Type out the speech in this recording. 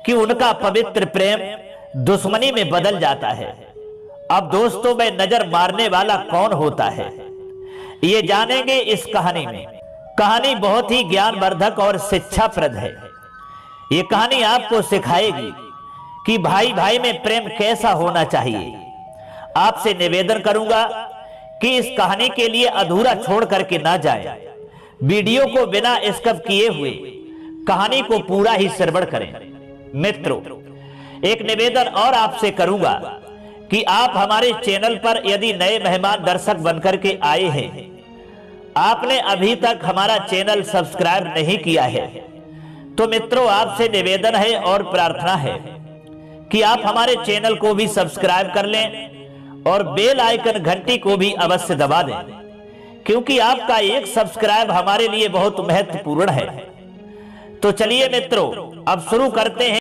कि उनका पवित्र प्रेम दुश्मनी में बदल जाता है। अब दोस्तों में नजर मारने वाला कौन होता है, ये जानेंगे इस कहानी में। कहानी बहुत ही ज्ञानवर्धक और शिक्षाप्रद है। ये कहानी आपको सिखाएगी कि भाई भाई में प्रेम कैसा होना चाहिए। आपसे निवेदन करूंगा कि इस कहानी के लिए अधूरा छोड़ करके ना जाए, वीडियो को बिना स्किप किए हुए कहानी को पूरा ही श्रवण करें। मित्रों, एक निवेदन और आपसे करूंगा कि आप हमारे चैनल पर यदि नए मेहमान दर्शक बनकर के आए हैं, आपने अभी तक हमारा चैनल सब्सक्राइब नहीं किया है, तो मित्रों आपसे निवेदन है और प्रार्थना है कि आप हमारे चैनल को भी सब्सक्राइब कर लें और बेल आइकन घंटी को भी अवश्य दबा दें, क्योंकि आपका एक सब्सक्राइब हमारे लिए बहुत महत्वपूर्ण है। तो चलिए मित्रों, अब शुरू करते हैं